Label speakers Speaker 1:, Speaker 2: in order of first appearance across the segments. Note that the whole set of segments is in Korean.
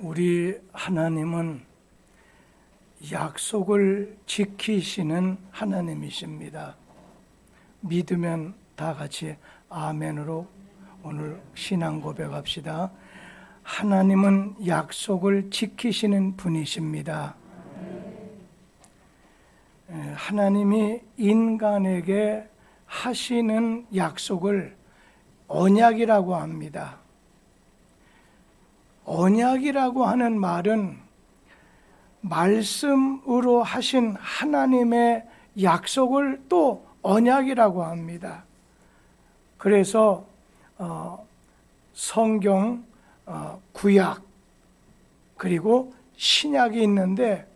Speaker 1: 우리 하나님은 약속을 지키시는 하나님이십니다. 믿으면 다 같이 아멘으로 오늘 신앙 고백합시다. 하나님은 약속을 지키시는 분이십니다. 하나님이 인간에게 하시는 약속을 언약이라고 합니다. 언약이라고 하는 말은 말씀으로 하신 하나님의 약속을 또 언약이라고 합니다. 그래서 성경, 구약 그리고 신약이 있는데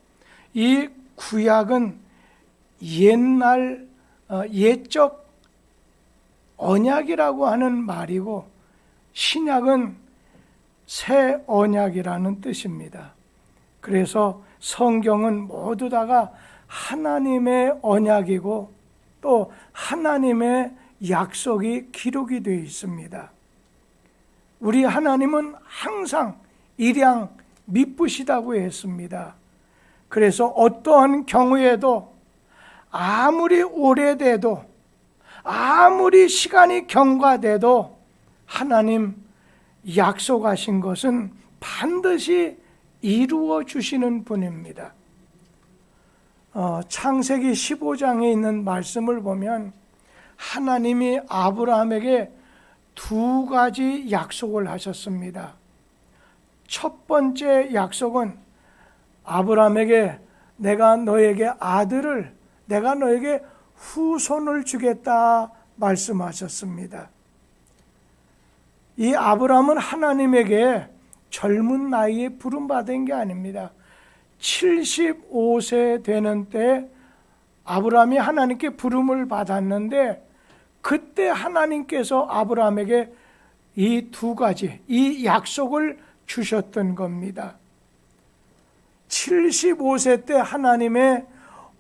Speaker 1: 이 구약은 옛날 옛적 언약이라고 하는 말이고 신약은 새 언약이라는 뜻입니다. 그래서 성경은 모두 다가 하나님의 언약이고 또 하나님의 약속이 기록이 되어 있습니다. 우리 하나님은 항상 일양 미쁘시다고 했습니다. 그래서 어떠한 경우에도 아무리 오래돼도 아무리 시간이 경과돼도 하나님 약속하신 것은 반드시 이루어 주시는 분입니다. 창세기 15장에 있는 말씀을 보면 하나님이 아브라함에게 두 가지 약속을 하셨습니다. 첫 번째 약속은 아브라함에게 내가 너에게 아들을, 내가 너에게 후손을 주겠다 말씀하셨습니다. 이 아브라함은 하나님에게 젊은 나이에 부름받은 게 아닙니다. 75세 되는 때 아브라함이 하나님께 부름을 받았는데 그때 하나님께서 아브라함에게 이 두 가지, 이 약속을 주셨던 겁니다. 75세 때 하나님의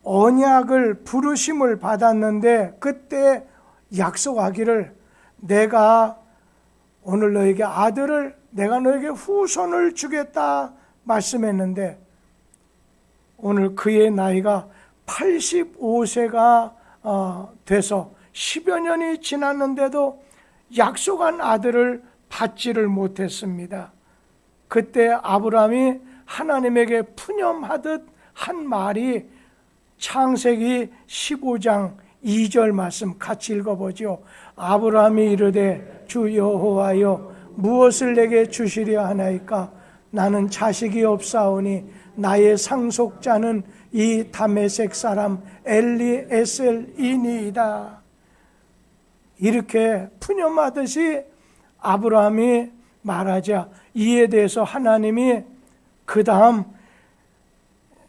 Speaker 1: 언약을 부르심을 받았는데 그때 약속하기를 내가 오늘 너에게 아들을, 내가 너에게 후손을 주겠다 말씀했는데 오늘 그의 나이가 85세가 돼서 10여 년이 지났는데도 약속한 아들을 받지를 못했습니다. 그때 아브라함이 하나님에게 푸념하듯 한 말이 창세기 15장 2절 말씀 같이 읽어보죠. 아브라함이 이르되 주 여호와여 무엇을 내게 주시려 하나이까? 나는 자식이 없사오니 나의 상속자는 이 다메섹 사람 엘리에셀이니이다. 이렇게 푸념하듯이 아브라함이 말하자 이에 대해서 하나님이 그 다음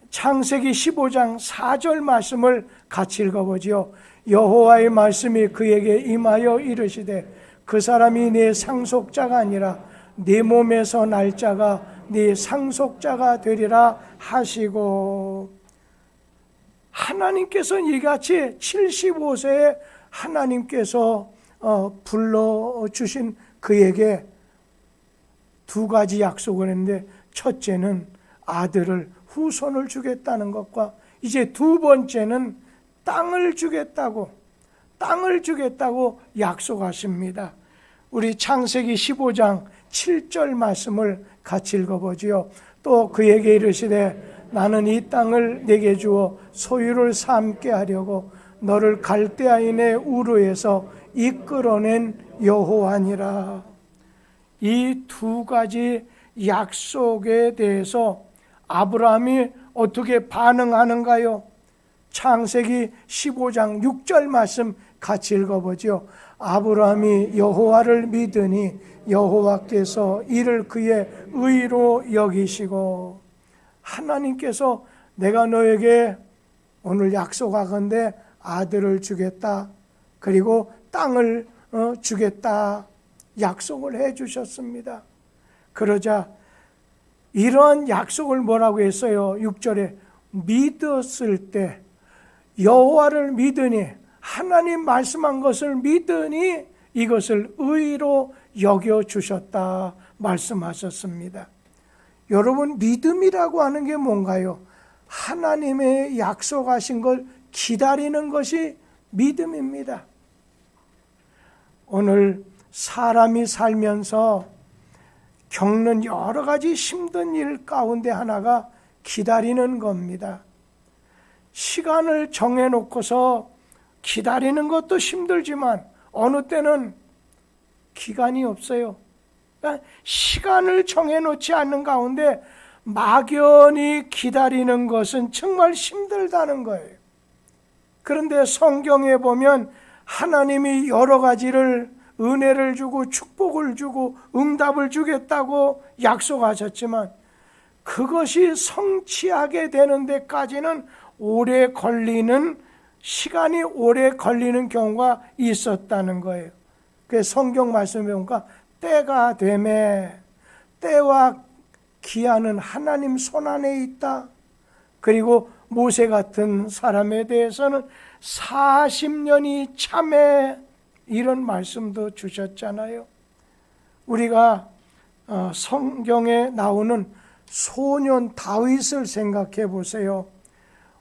Speaker 1: 창세기 15장 4절 말씀을 같이 읽어보지요. 여호와의 말씀이 그에게 임하여 이르시되 그 사람이 네 상속자가 아니라 네 몸에서 날 자가 네 상속자가 되리라 하시고, 하나님께서 이같이 75세에 하나님께서 불러주신 그에게 두 가지 약속을 했는데 첫째는 아들을 후손을 주겠다는 것과 이제 두 번째는 땅을 주겠다고 약속하십니다. 우리 창세기 15장 7절 말씀을 같이 읽어보지요. 또 그에게 이르시되 나는 이 땅을 내게 주어 소유를 삼게 하려고 너를 갈대아인의 우르에서 이끌어낸 여호와니라. 이 두 가지 약속에 대해서 아브라함이 어떻게 반응하는가요? 창세기 15장 6절 말씀 같이 읽어보죠. 아브라함이 여호와를 믿으니 여호와께서 이를 그의 의로 여기시고, 하나님께서 내가 너에게 오늘 약속하건대 아들을 주겠다, 그리고 땅을 주겠다 약속을 해 주셨습니다. 그러자 이러한 약속을 뭐라고 했어요? 6절에 믿었을 때, 여호와를 믿으니, 하나님 말씀한 것을 믿으니 이것을 의로 여겨주셨다 말씀하셨습니다. 여러분, 믿음이라고 하는 게 뭔가요? 하나님의 약속하신 걸 기다리는 것이 믿음입니다. 오늘 사람이 살면서 겪는 여러 가지 힘든 일 가운데 하나가 기다리는 겁니다. 시간을 정해놓고서 기다리는 것도 힘들지만 어느 때는 기간이 없어요. 그러니까 시간을 정해놓지 않는 가운데 막연히 기다리는 것은 정말 힘들다는 거예요. 그런데 성경에 보면 하나님이 여러 가지를 은혜를 주고 축복을 주고 응답을 주겠다고 약속하셨지만 그것이 성취하게 되는 데까지는 시간이 오래 걸리는 경우가 있었다는 거예요. 그래서 성경 말씀에 보니까 때가 되매 때와 기한은 하나님 손안에 있다. 그리고 모세 같은 사람에 대해서는 40년이 참해, 이런 말씀도 주셨잖아요. 우리가 성경에 나오는 소년 다윗을 생각해 보세요.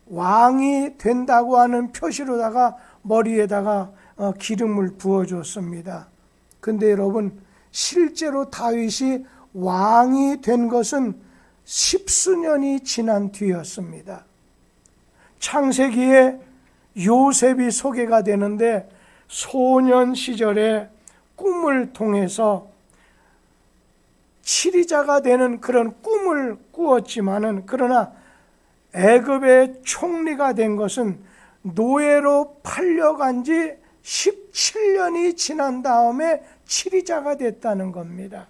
Speaker 1: 왕이 된다고 하는 표시로다가 머리에다가 기름을 부어줬습니다. 근데 여러분, 실제로 다윗이 왕이 된 것은 10수년이 지난 뒤였습니다. 창세기에 요셉이 소개가 되는데 소년 시절에 꿈을 통해서 치리자가 되는 그런 꿈을 꾸었지만은, 그러나 애굽의 총리가 된 것은 노예로 팔려간 지 17년이 지난 다음에 치리자가 됐다는 겁니다.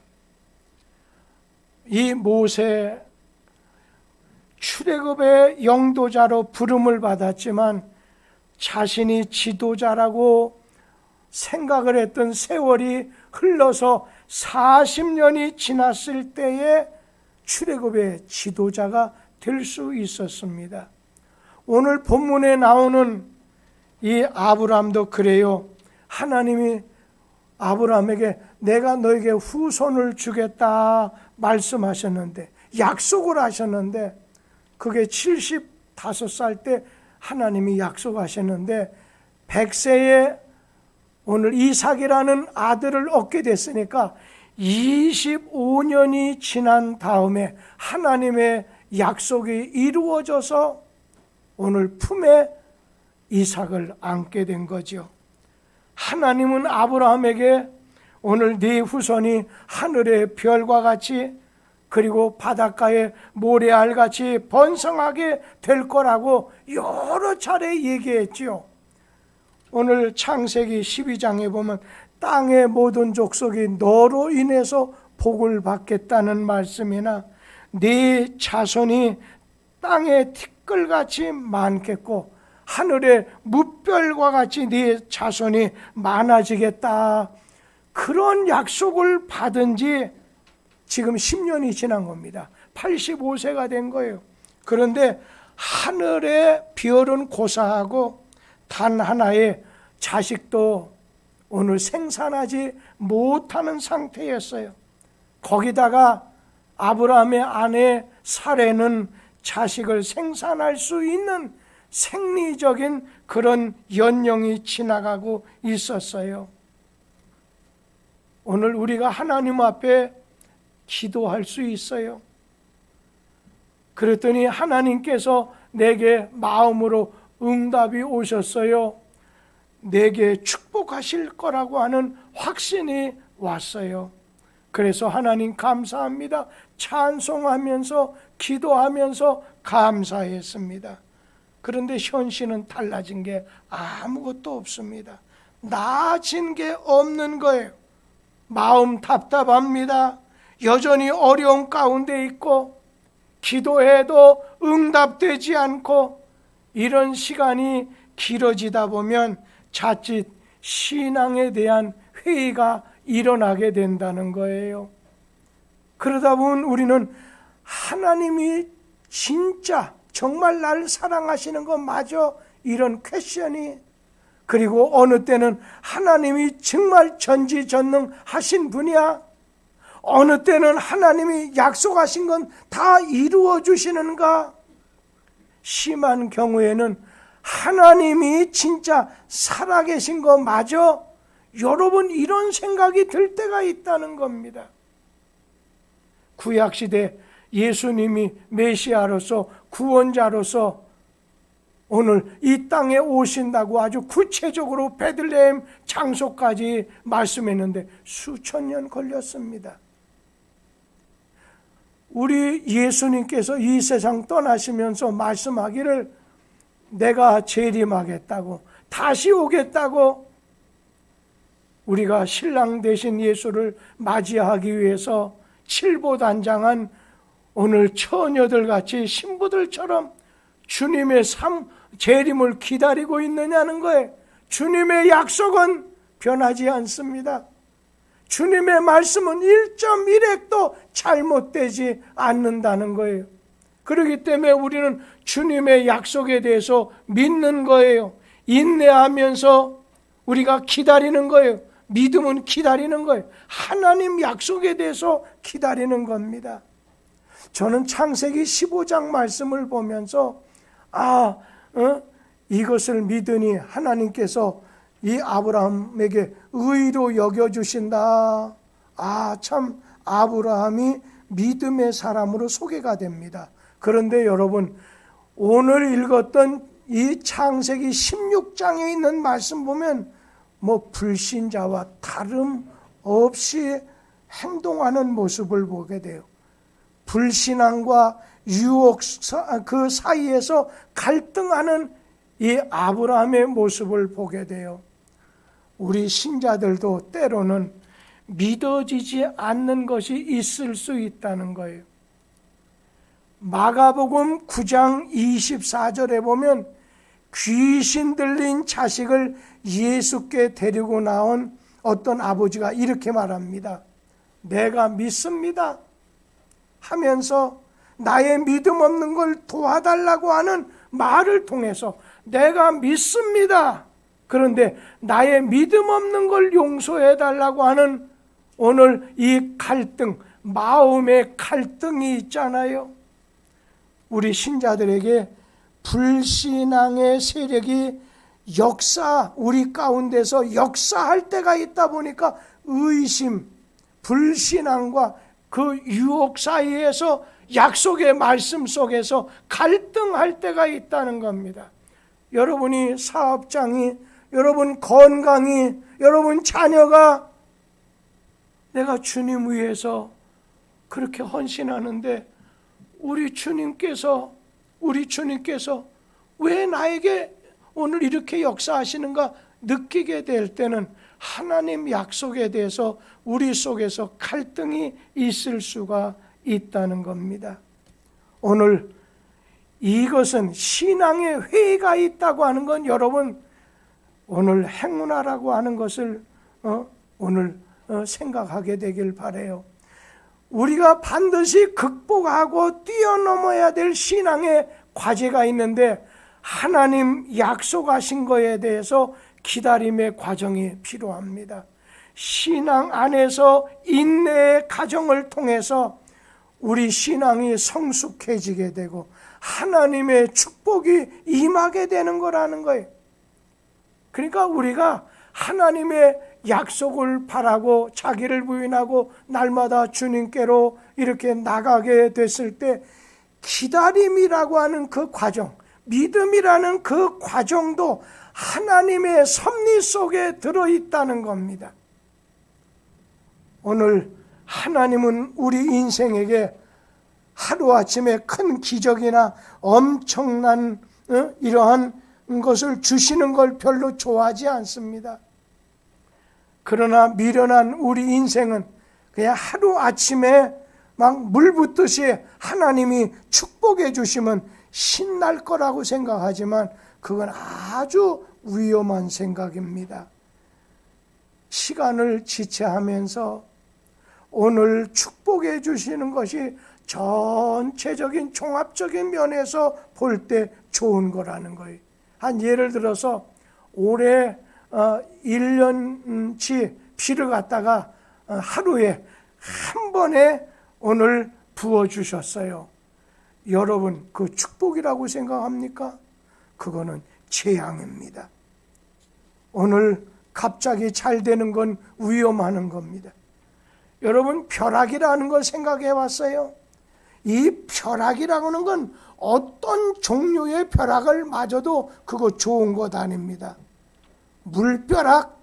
Speaker 1: 이 모세, 출애굽의 영도자로 부름을 받았지만 자신이 지도자라고 생각을 했던 세월이 흘러서 40년이 지났을 때에 출애굽의 지도자가 될 수 있었습니다. 오늘 본문에 나오는 이 아브람도 그래요. 하나님이 아브람에게 내가 너에게 후손을 주겠다 말씀하셨는데, 약속을 하셨는데, 그게 75살 때 하나님이 약속하셨는데 100세에 오늘 이삭이라는 아들을 얻게 됐으니까 25년이 지난 다음에 하나님의 약속이 이루어져서 오늘 품에 이삭을 안게 된 거죠. 하나님은 아브라함에게 오늘 네 후손이 하늘의 별과 같이 그리고 바닷가의 모래알같이 번성하게 될 거라고 여러 차례 얘기했지요. 오늘 창세기 12장에 보면 땅의 모든 족속이 너로 인해서 복을 받겠다는 말씀이나 네 자손이 땅의 티끌같이 많겠고 하늘의 무별과 같이 네 자손이 많아지겠다, 그런 약속을 받은 지 지금 10년이 지난 겁니다. 85세가 된 거예요. 그런데 하늘의 별은 고사하고 단 하나의 자식도 오늘 생산하지 못하는 상태였어요. 거기다가 아브라함의 아내 사레는 자식을 생산할 수 있는 생리적인 그런 연령이 지나가고 있었어요. 오늘 우리가 하나님 앞에 기도할 수 있어요. 그랬더니 하나님께서 내게 마음으로 응답이 오셨어요. 내게 축복하실 거라고 하는 확신이 왔어요. 그래서 하나님 감사합니다, 찬송하면서 기도하면서 감사했습니다. 그런데 현실은 달라진 게 아무것도 없습니다. 나아진 게 없는 거예요. 마음 답답합니다. 여전히 어려운 가운데 있고 기도해도 응답되지 않고, 이런 시간이 길어지다 보면 자칫 신앙에 대한 회의가 일어나게 된다는 거예요. 그러다 보면 우리는 하나님이 진짜 정말 나를 사랑하시는 거 맞아? 이런 퀘션이, 그리고 어느 때는 하나님이 정말 전지전능하신 분이야? 어느 때는 하나님이 약속하신 건 다 이루어 주시는가? 심한 경우에는 하나님이 진짜 살아계신 거 맞아? 여러분, 이런 생각이 들 때가 있다는 겁니다. 구약시대 예수님이 메시아로서 구원자로서 오늘 이 땅에 오신다고 아주 구체적으로 베들레헴 장소까지 말씀했는데 수천 년 걸렸습니다. 우리 예수님께서 이 세상 떠나시면서 말씀하기를 내가 재림하겠다고, 다시 오겠다고, 우리가 신랑 되신 예수를 맞이하기 위해서 칠보단장한 오늘 처녀들 같이 신부들처럼 주님의 재림을 기다리고 있느냐는 거예요. 주님의 약속은 변하지 않습니다. 주님의 말씀은 1.1핵도 잘못되지 않는다는 거예요. 그렇기 때문에 우리는 주님의 약속에 대해서 믿는 거예요. 인내하면서 우리가 기다리는 거예요. 믿음은 기다리는 거예요. 하나님 약속에 대해서 기다리는 겁니다. 저는 창세기 15장 말씀을 보면서 이것을 믿으니 하나님께서 이 아브라함에게 의로 여겨주신다. 참 아브라함이 믿음의 사람으로 소개가 됩니다. 그런데 여러분, 오늘 읽었던 이 창세기 16장에 있는 말씀 보면 불신자와 다름없이 행동하는 모습을 보게 돼요. 불신앙과 유혹 그 사이에서 갈등하는 이 아브라함의 모습을 보게 돼요. 우리 신자들도 때로는 믿어지지 않는 것이 있을 수 있다는 거예요. 마가복음 9장 24절에 보면 귀신 들린 자식을 예수께 데리고 나온 어떤 아버지가 이렇게 말합니다. 내가 믿습니다 하면서 나의 믿음 없는 걸 도와달라고 하는 말을 통해서 내가 믿습니다. 그런데 나의 믿음 없는 걸 용서해달라고 하는 오늘 이 갈등, 마음의 갈등이 있잖아요. 우리 신자들에게 불신앙의 세력이 우리 가운데서 역사할 때가 있다 보니까 의심, 불신앙과 그 유혹 사이에서 약속의 말씀 속에서 갈등할 때가 있다는 겁니다. 여러분이 사업장이, 여러분 건강이, 여러분 자녀가 내가 주님 위해서 그렇게 헌신하는데 우리 주님께서 왜 나에게 오늘 이렇게 역사하시는가 느끼게 될 때는 하나님 약속에 대해서 우리 속에서 갈등이 있을 수가 있다는 겁니다. 오늘 이것은 신앙의 회의가 있다고 하는 건 여러분 오늘 행운하라고 하는 것을 오늘 생각하게 되길 바라요. 우리가 반드시 극복하고 뛰어넘어야 될 신앙의 과제가 있는데 하나님 약속하신 거에 대해서 기다림의 과정이 필요합니다. 신앙 안에서 인내의 과정을 통해서 우리 신앙이 성숙해지게 되고 하나님의 축복이 임하게 되는 거라는 거예요. 그러니까 우리가 하나님의 약속을 바라고 자기를 부인하고 날마다 주님께로 이렇게 나가게 됐을 때 기다림이라고 하는 그 과정, 믿음이라는 그 과정도 하나님의 섭리 속에 들어있다는 겁니다. 오늘 하나님은 우리 인생에게 하루아침에 큰 기적이나 엄청난 이러한 것을 주시는 걸 별로 좋아하지 않습니다. 그러나 미련한 우리 인생은 그냥 하루아침에 막 물 붓듯이 하나님이 축복해 주시면 신날 거라고 생각하지만 그건 아주 위험한 생각입니다. 시간을 지체하면서 오늘 축복해 주시는 것이 전체적인 종합적인 면에서 볼 때 좋은 거라는 거예요. 한 예를 들어서 올해 1년치 비를 갖다가 하루에 한 번에 오늘 부어주셨어요. 여러분, 그 축복이라고 생각합니까? 그거는 재앙입니다. 오늘 갑자기 잘 되는 건 위험한 겁니다. 여러분, 벼락이라는 걸 생각해 봤어요? 이 벼락이라고 하는 건 어떤 종류의 벼락을 맞아도 그거 좋은 것 아닙니다. 물벼락,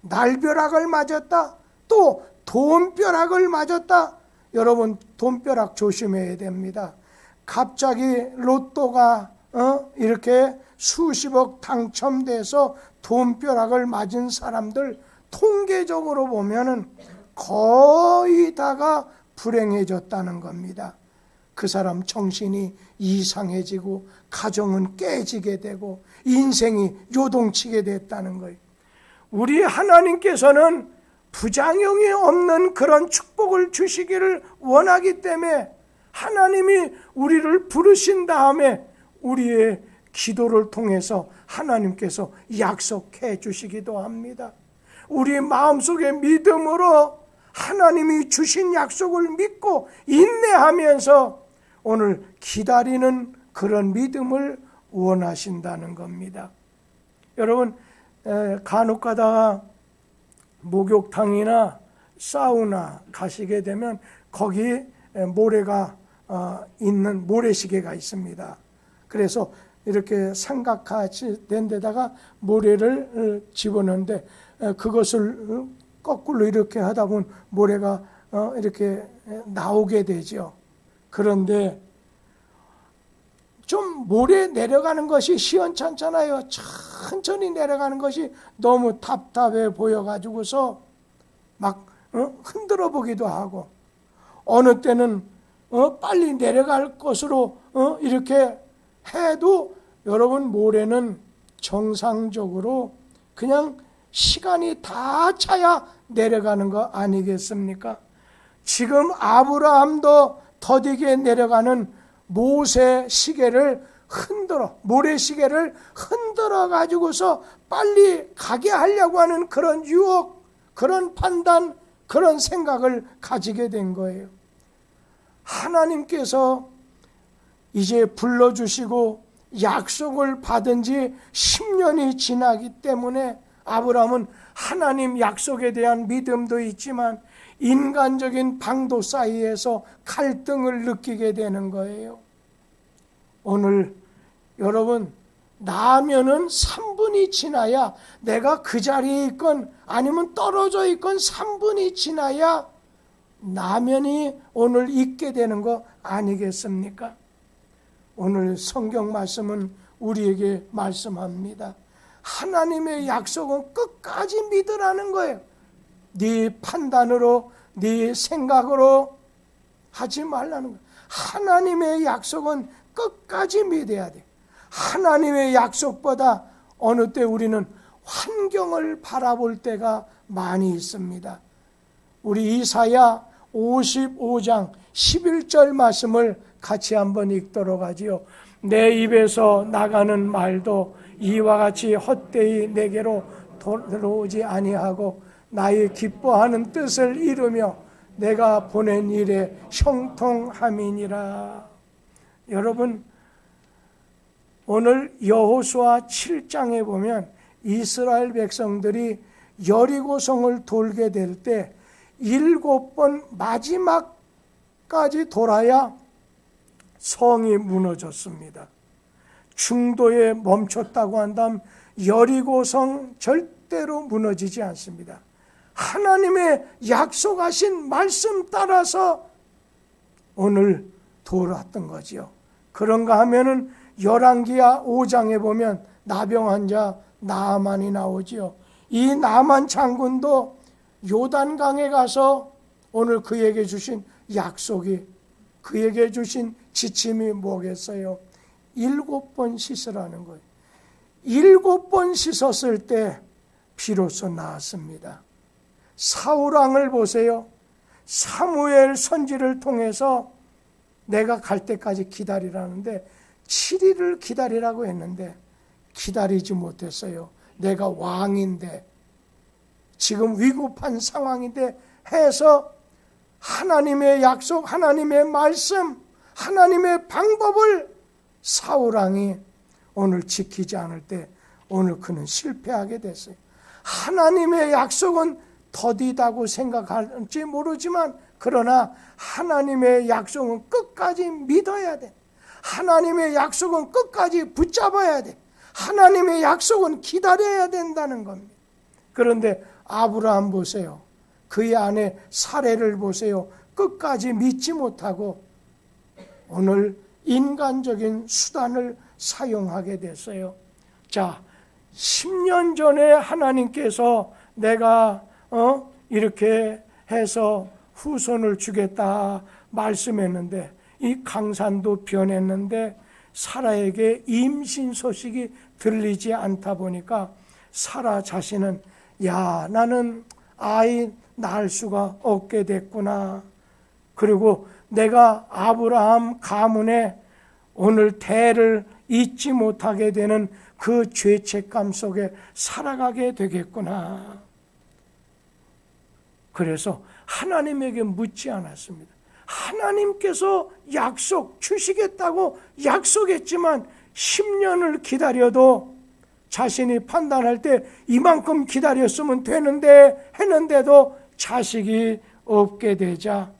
Speaker 1: 날벼락을 맞았다, 또 돈벼락을 맞았다. 여러분, 돈벼락 조심해야 됩니다. 갑자기 로또가 이렇게 수십억 당첨돼서 돈벼락을 맞은 사람들 통계적으로 보면은 거의 다가 불행해졌다는 겁니다. 그 사람 정신이 이상해지고 가정은 깨지게 되고 인생이 요동치게 됐다는 거예요. 우리 하나님께서는 부작용이 없는 그런 축복을 주시기를 원하기 때문에 하나님이 우리를 부르신 다음에 우리의 기도를 통해서 하나님께서 약속해 주시기도 합니다. 우리 마음속의 믿음으로 하나님이 주신 약속을 믿고 인내하면서 오늘 기다리는 그런 믿음을 원하신다는 겁니다. 여러분, 간혹 가다가 목욕탕이나 사우나 가시게 되면 거기 모래가 있는 모래시계가 있습니다. 그래서 이렇게 삼각같이 된 데다가 모래를 집어넣는데 그것을 거꾸로 이렇게 하다 보면 모래가 이렇게 나오게 되죠. 그런데 좀 모래 내려가는 것이 시원찮잖아요. 천천히 내려가는 것이 너무 답답해 보여가지고서 막 흔들어 보기도 하고, 어느 때는 빨리 내려갈 것으로 이렇게 해도 여러분, 모래는 정상적으로 그냥 시간이 다 차야 내려가는 거 아니겠습니까? 지금 아브라함도 더디게 내려가는 모세 시계를 모래시계를 흔들어 가지고서 빨리 가게 하려고 하는 그런 유혹, 그런 판단, 그런 생각을 가지게 된 거예요. 하나님께서 이제 불러주시고 약속을 받은 지 10년이 지나기 때문에 아브라함은 하나님 약속에 대한 믿음도 있지만 인간적인 방도 사이에서 갈등을 느끼게 되는 거예요. 오늘 여러분, 나면은 3분이 지나야, 내가 그 자리에 있건 아니면 떨어져 있건 3분이 지나야 나면이 오늘 있게 되는 거 아니겠습니까? 오늘 성경 말씀은 우리에게 말씀합니다. 하나님의 약속은 끝까지 믿으라는 거예요. 네 판단으로, 네 생각으로 하지 말라는 거예요. 하나님의 약속은 끝까지 믿어야 돼. 하나님의 약속보다 어느 때 우리는 환경을 바라볼 때가 많이 있습니다. 우리 이사야 55장 11절 말씀을 같이 한번 읽도록 하지요. 내 입에서 나가는 말도 이와 같이 헛되이 내게로 들어오지 아니하고 나의 기뻐하는 뜻을 이루며 내가 보낸 일에 형통함이니라. 여러분, 오늘 여호수아 7장에 보면 이스라엘 백성들이 여리고성을 돌게 될 때 7번 마지막까지 돌아야 성이 무너졌습니다. 중도에 멈췄다고 한다면 여리고성 절대로 무너지지 않습니다. 하나님의 약속하신 말씀 따라서 오늘 돌았던 거지요. 그런가 하면은 열왕기야 5장에 보면 나병 환자 나아만이 나오지요. 이 나아만 장군도 요단강에 가서 오늘 그에게 주신 약속이, 그에게 주신 지침이 뭐겠어요? 7번 씻으라는 거예요. 7번 씻었을 때 비로소 나았습니다. 사울왕을 보세요. 사무엘 선지를 통해서 내가 갈 때까지 기다리라는데 7일을 기다리라고 했는데 기다리지 못했어요. 내가 왕인데, 지금 위급한 상황인데 해서 하나님의 약속, 하나님의 말씀, 하나님의 방법을 사울왕이 오늘 지키지 않을 때 오늘 그는 실패하게 됐어요. 하나님의 약속은 더디다고 생각할지 모르지만 그러나 하나님의 약속은 끝까지 믿어야 돼. 하나님의 약속은 끝까지 붙잡아야 돼. 하나님의 약속은 기다려야 된다는 겁니다. 그런데 아브라함 보세요. 그의 아내 사레를 보세요. 끝까지 믿지 못하고 오늘 인간적인 수단을 사용하게 됐어요. 자, 10년 전에 하나님께서 내가 이렇게 해서 후손을 주겠다 말씀했는데 이 강산도 변했는데 사라에게 임신 소식이 들리지 않다 보니까 사라 자신은 야, 나는 아이 낳을 수가 없게 됐구나. 그리고 내가 아브라함 가문에 오늘 대를 잊지 못하게 되는 그 죄책감 속에 살아가게 되겠구나. 그래서 하나님에게 묻지 않았습니다. 하나님께서 약속 주시겠다고 약속했지만 10년을 기다려도 자신이 판단할 때 이만큼 기다렸으면 되는데 했는데도 자식이 없게 되자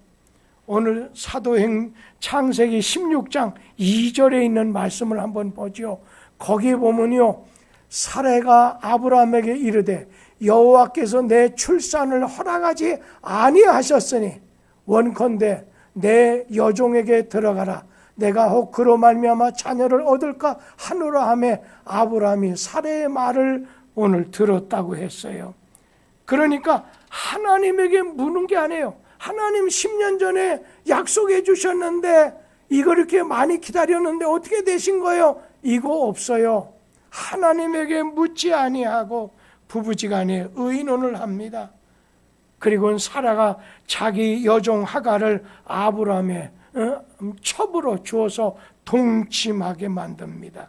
Speaker 1: 오늘 사도행 창세기 16장 2절에 있는 말씀을 한번 보죠. 거기 보면요, 사레가 아브라함에게 이르되 여호와께서 내 출산을 허락하지 아니하셨으니 원컨대 내 여종에게 들어가라. 내가 혹 그로 말미암아 자녀를 얻을까 하노라 하며 아브라함이 사레의 말을 오늘 들었다고 했어요. 그러니까 하나님에게 묻는 게 아니에요. 하나님 10년 전에 약속해 주셨는데 이거 이렇게 많이 기다렸는데 어떻게 되신 거예요? 이거 없어요. 하나님에게 묻지 아니하고 부부지간에 의논을 합니다. 그리고 사라가 자기 여종 하갈을 아브라함의 첩으로 주어서 동침하게 만듭니다.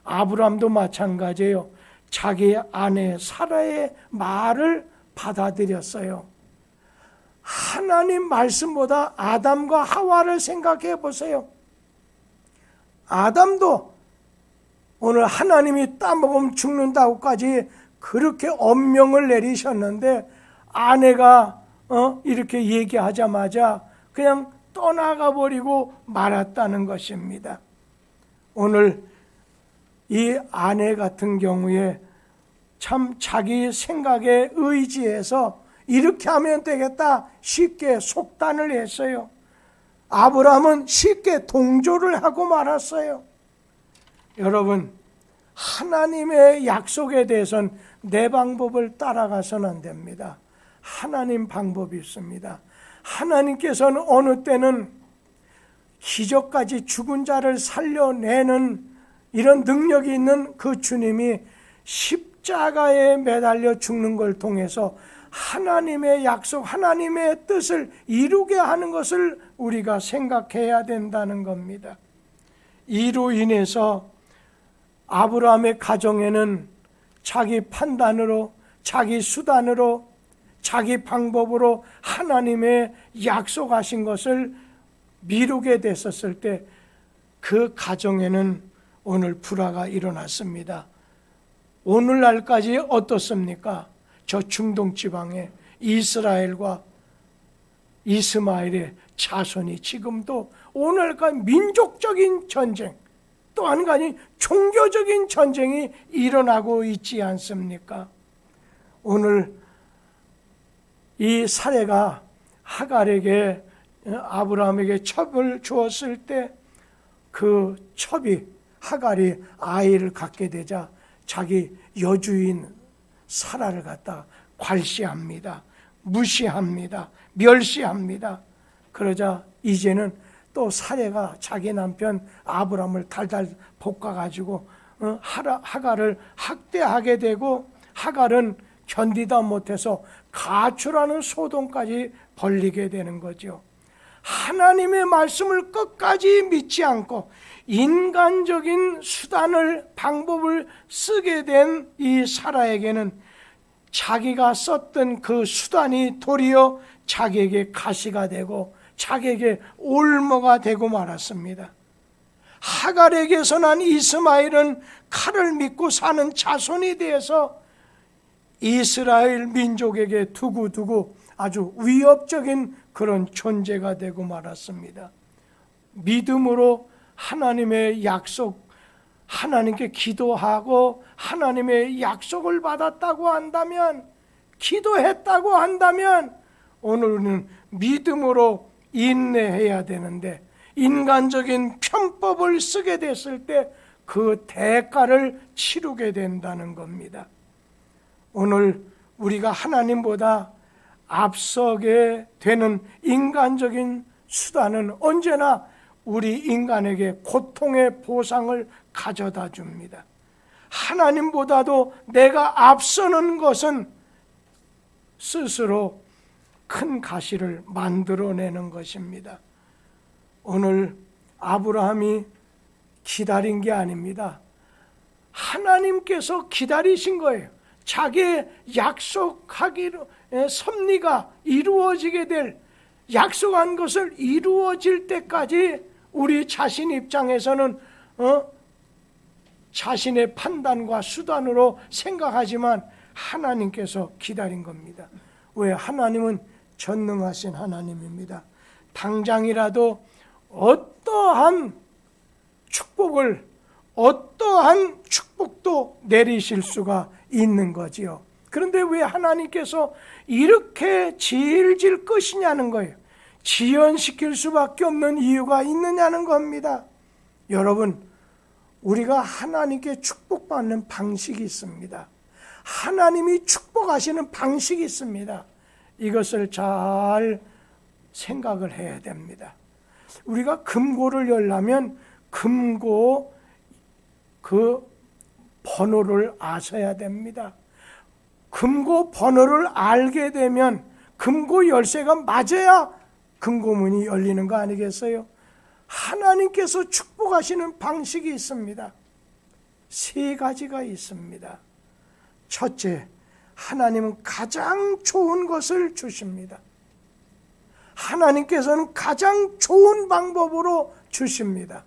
Speaker 1: 아브라함도 마찬가지예요. 자기 아내 사라의 말을 받아들였어요. 하나님 말씀보다 아담과 하와를 생각해 보세요. 아담도 오늘 하나님이 따먹으면 죽는다고까지 그렇게 엄명을 내리셨는데 아내가 이렇게 얘기하자마자 그냥 떠나가 버리고 말았다는 것입니다. 오늘 이 아내 같은 경우에 참 자기 생각에 의지해서 이렇게 하면 되겠다 쉽게 속단을 했어요. 아브라함은 쉽게 동조를 하고 말았어요. 여러분, 하나님의 약속에 대해서는 내 방법을 따라가서는 안 됩니다. 하나님 방법이 있습니다. 하나님께서는 어느 때는 기적까지 죽은 자를 살려내는 이런 능력이 있는 그 주님이 십자가에 매달려 죽는 걸 통해서 하나님의 약속, 하나님의 뜻을 이루게 하는 것을 우리가 생각해야 된다는 겁니다. 이로 인해서 아브라함의 가정에는 자기 판단으로, 자기 수단으로, 자기 방법으로 하나님의 약속하신 것을 미루게 됐었을 때 그 가정에는 오늘 불화가 일어났습니다. 오늘날까지 어떻습니까? 저 중동 지방에 이스라엘과 이스마엘의 자손이 지금도 오늘까지 민족적인 전쟁, 또 한 가지 종교적인 전쟁이 일어나고 있지 않습니까? 오늘 이 사레가 하갈에게 아브라함에게 첩을 주었을 때 그 첩이 하갈이 아이를 갖게 되자 자기 여주인 사라를 갖다 괄시합니다. 무시합니다. 멸시합니다. 그러자 이제는 또 사레가 자기 남편 아브라함을 달달 볶아가지고 하갈을 학대하게 되고 하갈은 견디다 못해서 가출하는 소동까지 벌리게 되는 거죠. 하나님의 말씀을 끝까지 믿지 않고 인간적인 수단을, 방법을 쓰게 된 이 사라에게는 자기가 썼던 그 수단이 도리어 자기에게 가시가 되고 자기에게 올무가 되고 말았습니다. 하갈에게서 난 이스마엘은 칼을 믿고 사는 자손이 되어서 이스라엘 민족에게 두고두고 아주 위협적인 그런 존재가 되고 말았습니다. 믿음으로 하나님의 약속, 하나님께 기도하고 하나님의 약속을 받았다고 한다면, 기도했다고 한다면 오늘은 믿음으로 인내해야 되는데, 인간적인 편법을 쓰게 됐을 때 그 대가를 치르게 된다는 겁니다. 오늘 우리가 하나님보다 앞서게 되는 인간적인 수단은 언제나 우리 인간에게 고통의 보상을 가져다 줍니다. 하나님보다도 내가 앞서는 것은 스스로 큰 가시를 만들어내는 것입니다. 오늘 아브라함이 기다린 게 아닙니다. 하나님께서 기다리신 거예요. 자기의 약속하기로 섭리가 이루어지게 될, 약속한 것을 이루어질 때까지 우리 자신 입장에서는 자신의 판단과 수단으로 생각하지만 하나님께서 기다린 겁니다. 왜? 하나님은 전능하신 하나님입니다. 당장이라도 어떠한 축복도 내리실 수가 있는 거지요. 그런데 왜 하나님께서 이렇게 질질 끄시냐는 거예요. 지연시킬 수밖에 없는 이유가 있느냐는 겁니다. 여러분, 우리가 하나님께 축복받는 방식이 있습니다. 하나님이 축복하시는 방식이 있습니다. 이것을 잘 생각을 해야 됩니다. 우리가 금고를 열려면 금고 그 번호를 아셔야 됩니다. 금고 번호를 알게 되면 금고 열쇠가 맞아야 금고문이 열리는 거 아니겠어요? 하나님께서 축복하시는 방식이 있습니다. 3가지가 있습니다. 첫째, 하나님은 가장 좋은 것을 주십니다. 하나님께서는 가장 좋은 방법으로 주십니다.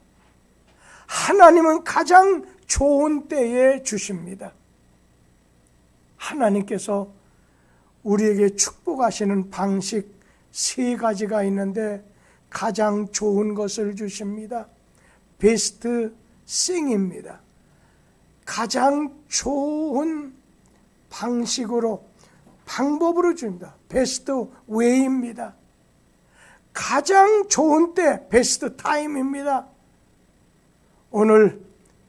Speaker 1: 하나님은 가장 좋은 때에 주십니다. 하나님께서 우리에게 축복하시는 방식 3가지가 있는데 가장 좋은 것을 주십니다. 베스트 싱입니다. 가장 좋은 방식으로, 방법으로 줍니다. 베스트 웨이입니다. 가장 좋은 때, 베스트 타임입니다. 오늘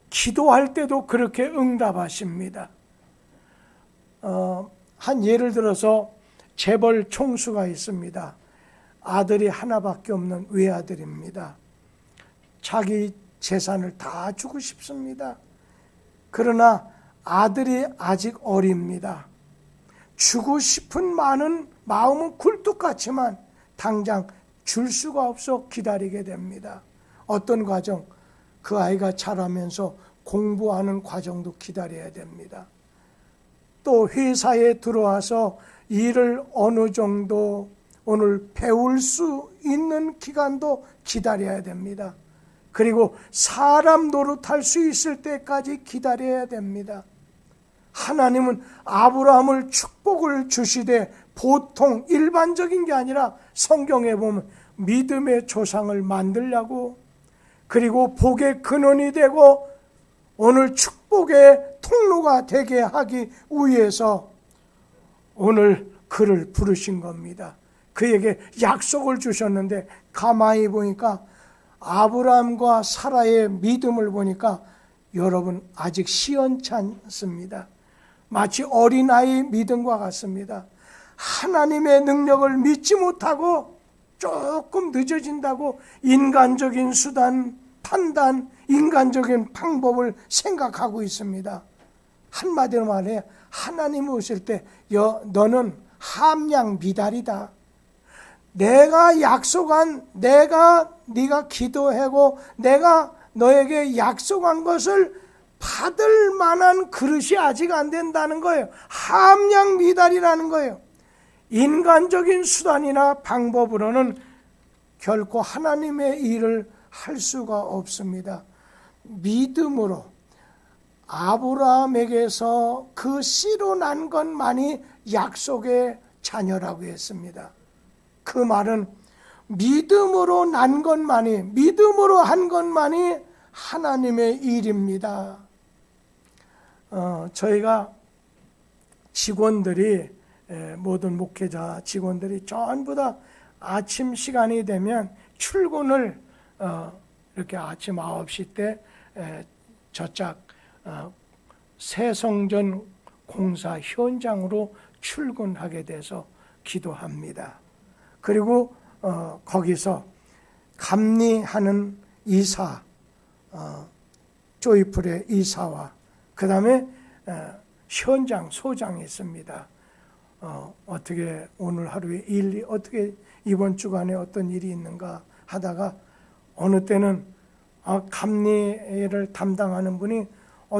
Speaker 1: 기도할 때도 그렇게 응답하십니다. 한 예를 들어서 재벌 총수가 있습니다. 아들이 하나밖에 없는 외아들입니다. 자기 재산을 다 주고 싶습니다. 그러나 아들이 아직 어립니다. 주고 싶은 마음은 굴뚝 같지만 당장 줄 수가 없어 기다리게 됩니다. 어떤 과정? 그 아이가 자라면서 공부하는 과정도 기다려야 됩니다. 또 회사에 들어와서 일을 어느 정도 오늘 배울 수 있는 기간도 기다려야 됩니다. 그리고 사람 노릇할 수 있을 때까지 기다려야 됩니다. 하나님은 아브라함을 축복을 주시되 보통 일반적인 게 아니라 성경에 보면 믿음의 조상을 만들려고, 그리고 복의 근원이 되고 오늘 축복의 통로가 되게 하기 위해서 오늘 그를 부르신 겁니다. 그에게 약속을 주셨는데 가만히 보니까 아브라함과 사라의 믿음을 보니까 여러분 아직 시원찮습니다. 마치 어린아이 믿음과 같습니다. 하나님의 능력을 믿지 못하고 조금 늦어진다고 인간적인 수단, 판단, 인간적인 방법을 생각하고 있습니다. 한마디로 말해 하나님 오실 때 너는 함량 미달이다. 내가 약속한, 네가 기도하고 내가 너에게 약속한 것을 받을 만한 그릇이 아직 안 된다는 거예요. 함량 미달이라는 거예요. 인간적인 수단이나 방법으로는 결코 하나님의 일을 할 수가 없습니다. 믿음으로 아브라함에게서 그 씨로 난 것만이 약속의 자녀라고 했습니다. 그 말은 믿음으로 난 것만이, 믿음으로 한 것만이 하나님의 일입니다. 저희가 직원들이, 모든 목회자 직원들이 전부 다 아침 시간이 되면 출근을 이렇게 아침 9시 때 저짝 새성전 공사 현장으로 출근하게 돼서 기도합니다. 그리고 거기서 감리하는 이사, 조이풀의 이사와 그 다음에 현장 소장이 있습니다. 어떻게 오늘 하루에 일이 어떻게 이번 주간에 어떤 일이 있는가 하다가 어느 때는 감리를 담당하는 분이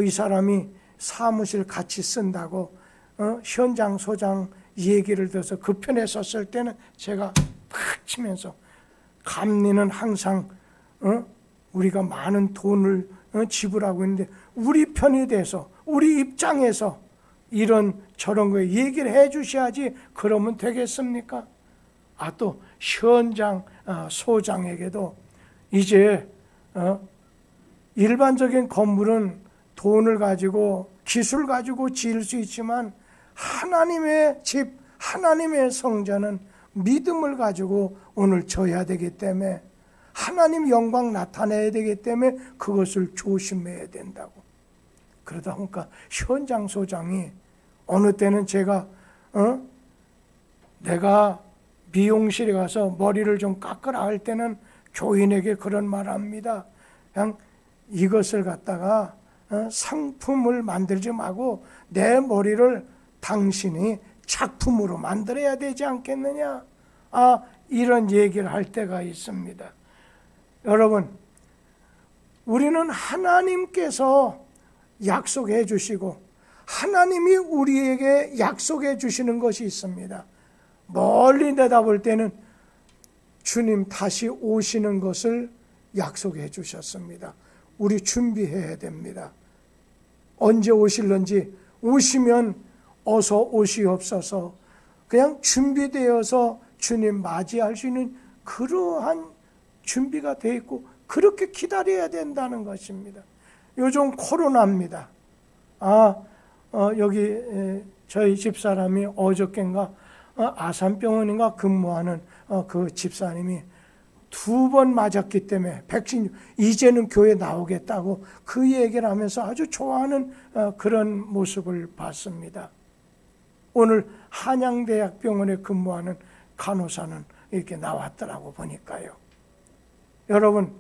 Speaker 1: 이 사람이 사무실 같이 쓴다고 현장 소장 얘기를 들어서 그 편에 섰을 때는 제가 팍 치면서 감리는 항상 우리가 많은 돈을 지불하고 있는데 우리 편이 돼서 우리 입장에서 이런 저런 거에 얘기를 해 주셔야지 그러면 되겠습니까? 또 현장 소장에게도 이제 일반적인 건물은 돈을 가지고 기술 가지고 지을 수 있지만 하나님의 집, 하나님의 성전은 믿음을 가지고 오늘 져야 되기 때문에 하나님 영광 나타내야 되기 때문에 그것을 조심해야 된다고. 그러다 보니까 현장 소장이 어느 때는 제가 내가 미용실에 가서 머리를 좀 깎으라 할 때는 교인에게 그런 말을 합니다. 그냥 이것을 갖다가 상품을 만들지 말고 내 머리를 당신이 작품으로 만들어야 되지 않겠느냐. 이런 얘기를 할 때가 있습니다. 여러분, 우리는 하나님께서 약속해 주시고 하나님이 우리에게 약속해 주시는 것이 있습니다. 멀리 내다볼 때는 주님 다시 오시는 것을 약속해 주셨습니다. 우리 준비해야 됩니다. 언제 오실런지, 오시면 어서 오시옵소서. 그냥 준비되어서 주님 맞이할 수 있는 그러한 준비가 되어 있고 그렇게 기다려야 된다는 것입니다. 요즘 코로나입니다. 여기 저희 집사람이 어저께인가 아산병원인가 근무하는 그 집사님이 2번 맞았기 때문에 백신 이제는 교회 나오겠다고 그 얘기를 하면서 아주 좋아하는 그런 모습을 봤습니다. 오늘 한양대학병원에 근무하는 간호사는 이렇게 나왔더라고 보니까요. 여러분,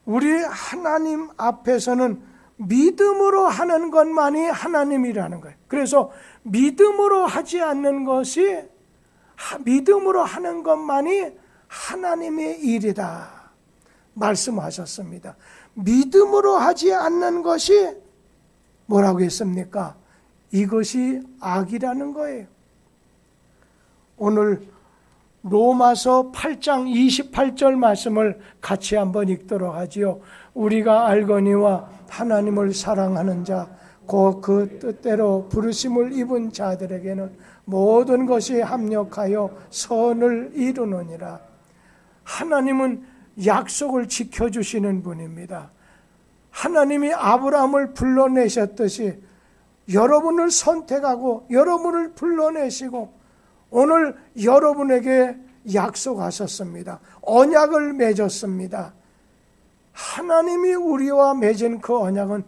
Speaker 1: 우리 하나님 앞에서는 믿음으로 하는 것만이 하나님이라는 거예요. 그래서 믿음으로 하지 않는 것이, 믿음으로 하는 것만이 하나님의 일이다 말씀하셨습니다. 믿음으로 하지 않는 것이 뭐라고 했습니까? 이것이 악이라는 거예요. 오늘 로마서 8장 28절 말씀을 같이 한번 읽도록 하지요. 우리가 알거니와 하나님을 사랑하는 자, 곧 그 뜻대로 부르심을 입은 자들에게는 모든 것이 합력하여 선을 이루느니라. 하나님은 약속을 지켜주시는 분입니다. 하나님이 아브라함을 불러내셨듯이 여러분을 선택하고 여러분을 불러내시고 오늘 여러분에게 약속하셨습니다. 언약을 맺었습니다. 하나님이 우리와 맺은 그 언약은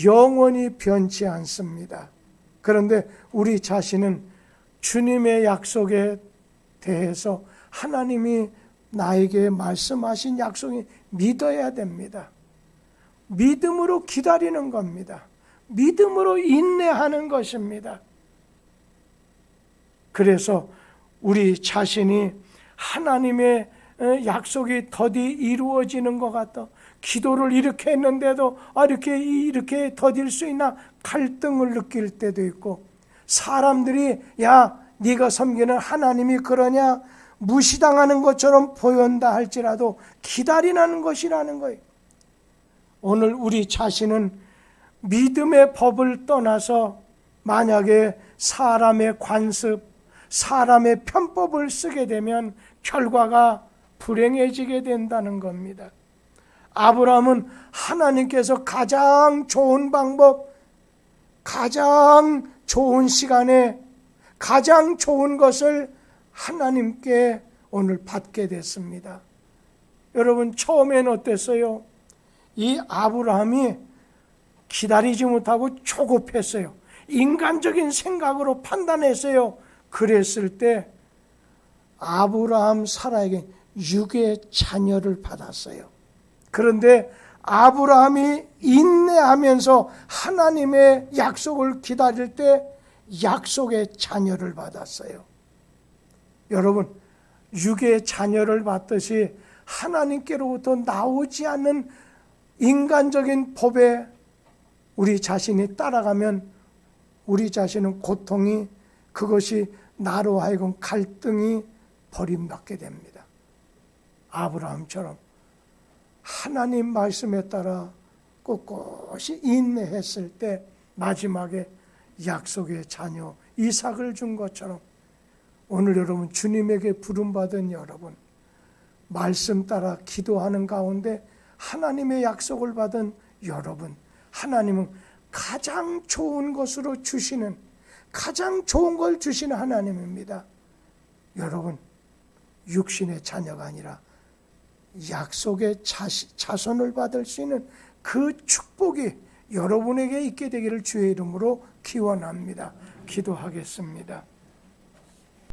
Speaker 1: 영원히 변치 않습니다. 그런데 우리 자신은 주님의 약속에 대해서 하나님이 나에게 말씀하신 약속이 믿어야 됩니다. 믿음으로 기다리는 겁니다. 믿음으로 인내하는 것입니다. 그래서 우리 자신이 하나님의 약속이 더디 이루어지는 것 같다. 기도를 이렇게 했는데도 이렇게 더딜 수 있나 갈등을 느낄 때도 있고, 사람들이 야 네가 섬기는 하나님이 그러냐? 무시당하는 것처럼 보인다 할지라도 기다리라는 것이라는 거예요. 오늘 우리 자신은 믿음의 법을 떠나서 만약에 사람의 관습, 사람의 편법을 쓰게 되면 결과가 불행해지게 된다는 겁니다. 아브라함은 하나님께서 가장 좋은 방법, 가장 좋은 시간에 가장 좋은 것을 하나님께 오늘 받게 됐습니다. 여러분, 처음엔 어땠어요? 이 아브라함이 기다리지 못하고 조급했어요. 인간적인 생각으로 판단했어요. 그랬을 때 아브라함 사라에게 육의 자녀를 받았어요. 그런데 아브라함이 인내하면서 하나님의 약속을 기다릴 때 약속의 자녀를 받았어요. 여러분, 육의 자녀를 받듯이 하나님께로부터 나오지 않는 인간적인 법에 우리 자신이 따라가면 우리 자신은 고통이, 그것이 나로 하여금 갈등이 버림받게 됩니다. 아브라함처럼 하나님 말씀에 따라 꼿꼿이 인내했을 때 마지막에 약속의 자녀 이삭을 준 것처럼 오늘 여러분, 주님에게 부름받은 여러분, 말씀 따라 기도하는 가운데 하나님의 약속을 받은 여러분, 하나님은 가장 좋은 것으로 주시는, 가장 좋은 걸 주시는 하나님입니다. 여러분, 육신의 자녀가 아니라 약속의 자손을 받을 수 있는 그 축복이 여러분에게 있게 되기를 주의 이름으로 기원합니다. 기도하겠습니다.